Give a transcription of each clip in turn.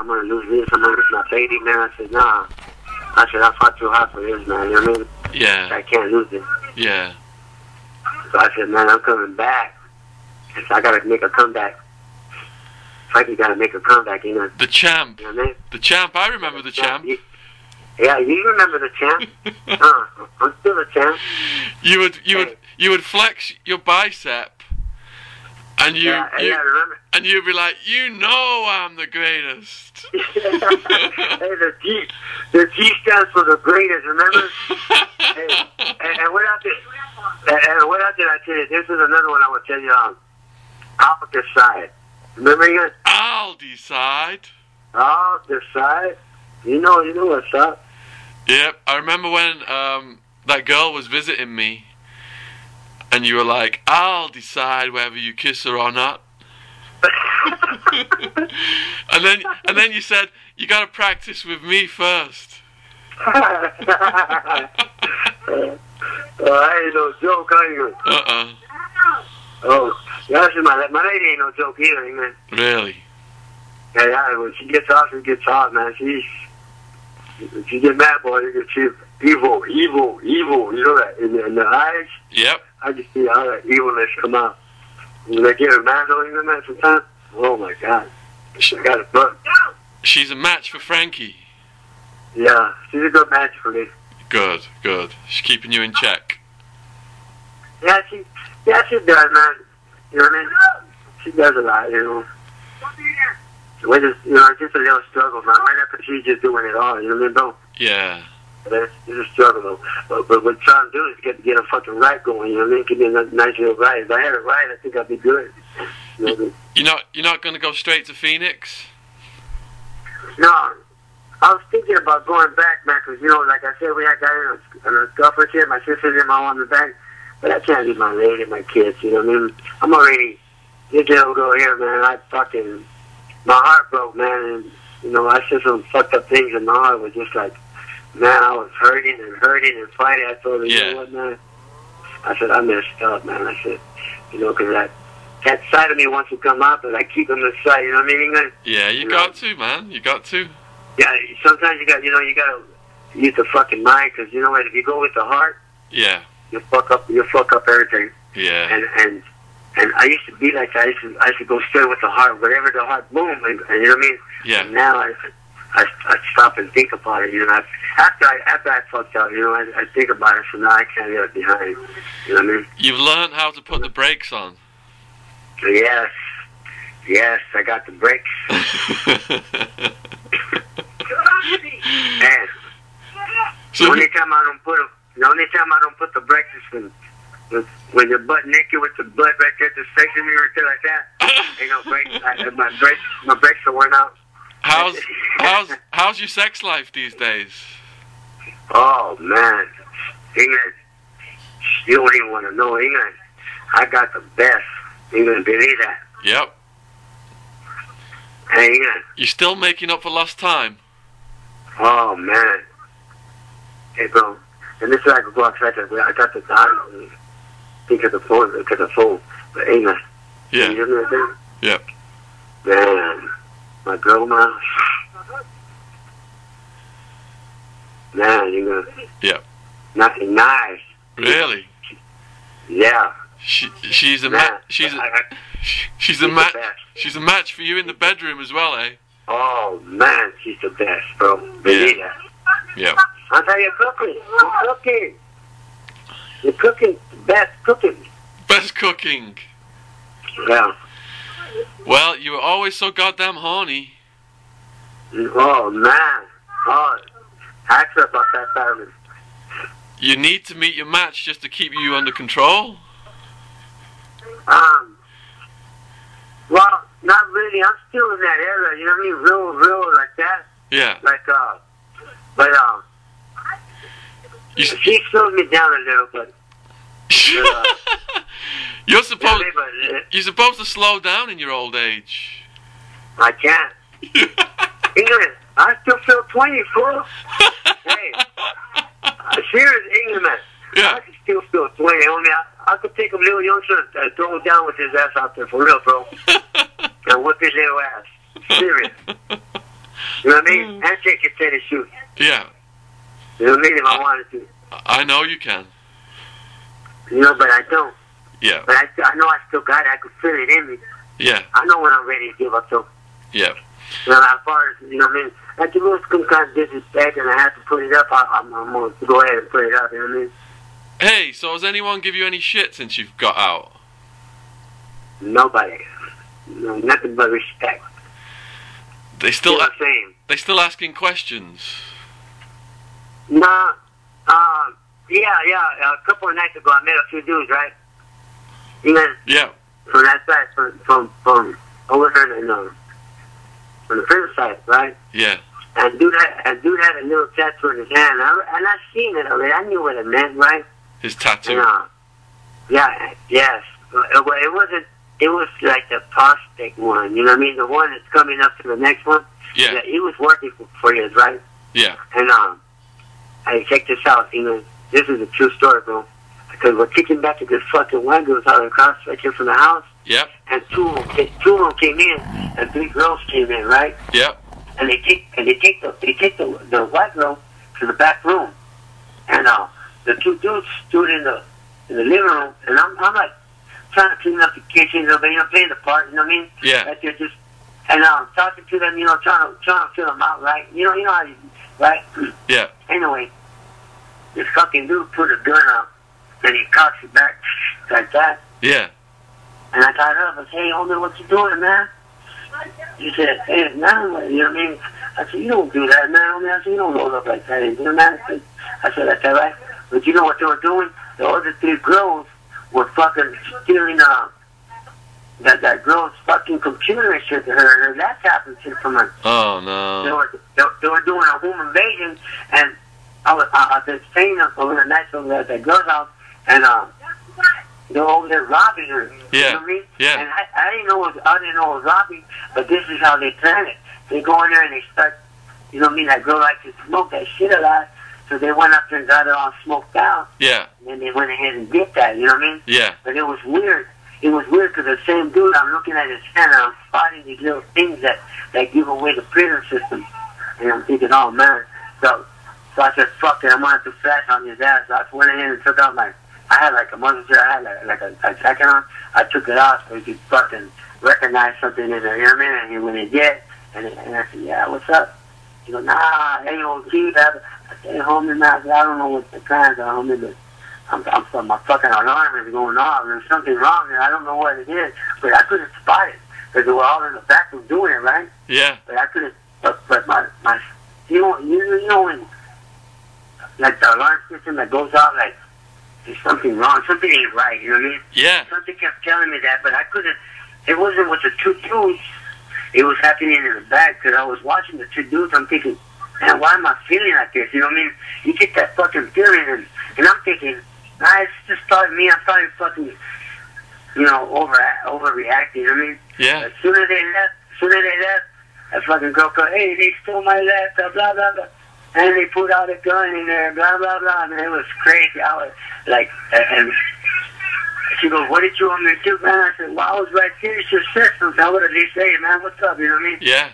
I'm going to lose this, I'm going to lose my baby, man. I said, nah. I said, I fought too hard for this, man. You know what I mean? Yeah. I can't lose it. Yeah. So I said, man, I'm coming back. So I got to make a comeback. Frankie got to make a comeback, you know. The champ. You know what I mean? The champ. I remember the champ. Yeah, you remember the champ. I'm still a champ. You would flex your bicep, and remember. And you'd be like, you know, I'm the greatest. Hey, the G stands for the greatest. Remember? and what else did I tell you? This is another one I would tell you. I'll decide. Remember you? I'll decide. I'll decide. You know what's up. Yep, I remember when that girl was visiting me, and you were like, I'll decide whether you kiss her or not. and then you said, you got to practice with me first. I ain't no joke, are you? Oh, my lady ain't no joke either, man. Really? Yeah, when she gets off, man. She get mad, boy. She's evil. You know that in the eyes. Yep. I just see all that evilness come out. When they get her mad on you, man, sometimes. Oh my God, she got a book. She's a match for Frankie. Yeah, she's a good match for me. Good. She's keeping you in check. Yeah, she does, man. You know what I mean? She does a lot, you know. We just, it's just a little struggle, man. Right after she's just doing it all, you know what I mean, bro? Yeah. It's a struggle, though. But what I'm trying to do is get a fucking right going, you know what I mean? Give me a nice little right. If I had it right, I think I'd be good. You know what I mean? You're not going to go straight to Phoenix? No. I was thinking about going back, man, because, like I said, we had got in a scuffle here. My sister's in my on the back. But I can't leave my lady and my kids, you know what I mean? I'm already, this little girl here, man, my heart broke, man, and, I said some fucked up things, and my heart was just like, man, I was hurting and fighting. I told her, you know what, man? I said, I messed up, man. I said, because that side of me wants to come out, but I keep them inside, you know what I mean? Yeah, you got to, man. You got to. Yeah, sometimes you got to use the fucking mind, because, if you go with the heart, yeah, you fuck up everything. Yeah. And I used to be like that. I used to go straight with the heart, whatever the heart, boom, and you know what I mean? Yeah. And now I stop and think about it, After I fucked up, I think about it, so now I can't get it behind. You know what I mean? You've learned how to put the brakes on. Yes, I got the brakes. Man, the only time I don't put the brakes is when you're butt naked with the butt right there, the section me right there like that. Ain't no brakes. My brakes are worn out. How's your sex life these days? Oh man, England, you don't even want to know England. I got the best. You gonna believe that? Yep. Hey, England. You still making up for lost time? Oh man. Hey bro, and this is I could go outside. I got the dog. Think of the phone. But England. Yeah. You know what I'm saying? Yep. Man, my girl, man. Man, you know. Yep. Nothing nice. Really? Yeah. She's a match. She's a match for you in the bedroom as well, eh? Oh man, she's the best, bro. Believe that. Yeah. I'll tell you, You're cooking. Best cooking. Best cooking. Yeah. Well, you were always so goddamn horny. Oh man. Oh, ask her about that family. You need to meet your match just to keep you under control. Well, not really. I'm still in that area. You know what I mean? Real like that. Yeah. But she slowed me down a little, but. You're supposed to slow down in your old age. I can't. England, I still feel 20, fool. Hey, serious England, man. Yeah. I can still feel 20. Only I could take a little youngster and throw him down with his ass out there for real, bro. And whip his little ass. Serious. You know what I mean? And take it to the shoot. Yeah. You know what I mean? If I wanted to. I know you can. You know, but I don't. Yeah. But I know I still got it. I can feel it in me. Yeah. I know when I'm ready to give up, so. Yeah. You know, as far as, you know what I mean? Like, if it was some kind of disrespect and I have to put it up, I'm going to go ahead and put it up, you know what I mean? Hey, so has anyone give you any shit since you've got out? Nobody. No, nothing but respect. They still the same. They still asking questions. Nah, yeah. A couple of nights ago, I met a few dudes, right? You know, Yeah. from that side, from over here, from the prison side, right? Yeah. And dude had a little tattoo in his hand, and I seen it already. I knew what it meant, right? His tattoo. And, yes. It wasn't. It was like the prospect one, you know what I mean? The one that's coming up to the next one. Yeah. He was working for years, right? Yeah. And hey, check this out. You know, this is a true story, bro. Because we're kicking back to this fucking one girls out across right here from the house. Yep. And two of them came in, and 3 girls came in, right? Yep. And they take the white girl to the back room, and the 2 dudes stood in the living room, and I'm like trying to clean up the kitchen, you know, playing the part, you know what I mean? Yeah. Like they're just, and talking to them, you know, trying to fill them out, right? You know how you, right? Yeah. Anyway, this fucking dude put a gun up, and he cocks it back like that. Yeah. And I got up and said, hey, homie, what you doing, man? He said, hey, man, you know what I mean? I said, you don't do that, man. I said, you don't roll up like that, you know, man? I said, that's all right. But you know what they were doing? The other 3 girls were fucking stealing that girl's fucking computer and shit, her laptop and shit from her. Oh, no. They were doing a home invasion, and I was staying over the night over at that girl's house, and they were over there robbing her. Yeah. You know what I mean? Yeah. And I didn't know it was robbing, but this is how they plan it. They go in there and they start, you know what I mean? That girl likes to smoke that shit a lot, so they went up there and got it all smoked out. Yeah. And then they went ahead and did that, you know what I mean? Yeah. But it was weird. It was weird because the same dude, I'm looking at his hand and I'm spotting these little things that give away the prison system. And I'm thinking, oh man. So I said, fuck it, I'm going to have to flash on his ass. So I went ahead and took out I had like a monitor, I had like a jacket on. I took it off so he could fucking recognize something in there, you know what I mean? And when he did, and I said, yeah, what's up? He goes, nah, hey, old kid. I said, homie, man, I don't know what the plans are, homie, but my fucking alarm is going off. There's something wrong there. I don't know what it is, but I couldn't spot it because they were all in the back room doing it, right? Yeah. But I couldn't. But my you know when like the alarm system that goes off, like there's something wrong, something ain't right. You know what I mean? Yeah. Something kept telling me that, but I couldn't. It wasn't with the 2 dudes. It was happening in the back because I was watching the 2 dudes. I'm thinking, man, why am I feeling like this? You know what I mean? You get that fucking feeling, and I'm thinking, nah, it's just probably me. I'm probably fucking, you know, overreacting. You know what I mean? Yeah. As soon as they left, that fucking girl goes, hey, they stole my laptop, blah, blah, blah. And they put out a gun in there, blah, blah, blah. I mean, it was crazy. I was like, and she goes, what did you want me to do, man? I said, well, I was right there. It's your system. I would at least say, man, what's up? You know what I mean? Yeah.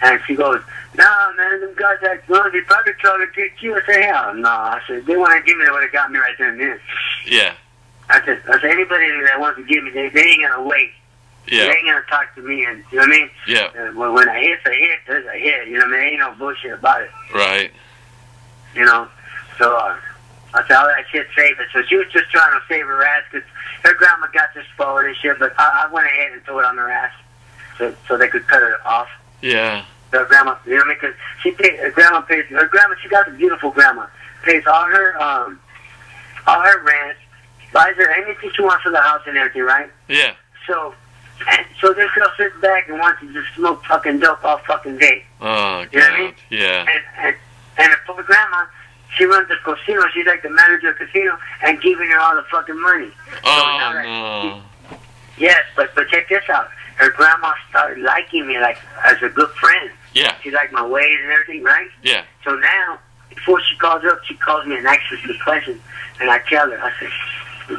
And she goes, nah, man, them guys that guns, they probably trying to get you. I said, hell no. I said, if they want to give me, they would have got me right there and then. Yeah. I said, anybody that wants to give me, they ain't going to wait. Yeah. They ain't going to talk to me. And you know what I mean? Yeah. When I hit's a hit, there's a hit. You know what I mean? Ain't no bullshit about it. Right. You know? So, I said, all that shit safe it. So she was just trying to save her ass because her grandma got this forward and shit, but I went ahead and threw it on her ass so they could cut her off. Yeah. Her grandma, you know what I mean? Because her grandma, she got a beautiful grandma. Pays all her rent, buys her anything she wants for the house and everything, right? Yeah. So this girl sits back and wants to just smoke fucking dope all fucking day. Oh, God. You know what I mean? Yeah. And her poor grandma, she runs the casino. She's like the manager of the casino and giving her all the fucking money. Oh, no. Yes, but check this out. Her grandma started liking me like as a good friend. Yeah. She liked my ways and everything, right? Yeah. So now, before she calls up, she calls me and asks me questions, and I tell her, I say,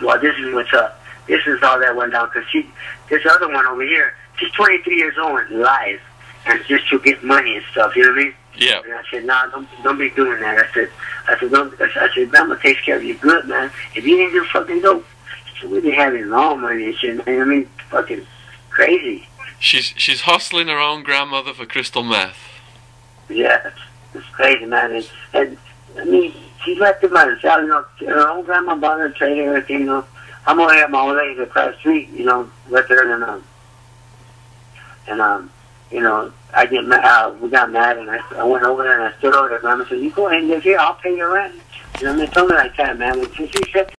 well, this is what's up. This is all that went down, because this other one over here, she's 23 years old and lies. and just to get money and stuff. You know what I mean? Yeah. And I said, nah, don't be doing that. I said, Grandma takes care of you good, man. If you didn't do fucking dope, we'd be having long money and shit, man. I mean, fucking crazy. She's hustling her own grandmother for crystal meth. Yeah, it's crazy, man. And I mean, she's left it by herself, you know. Her own grandma bought her a trailer and everything, you know. I'm over here at my old lady across the street, you know, with her, you know, I get mad, we got mad, and I went over there and I stood over there. Grandma said, "You go ahead and live here, I'll pay your rent." You know, I mean, told me like that, man. Since you said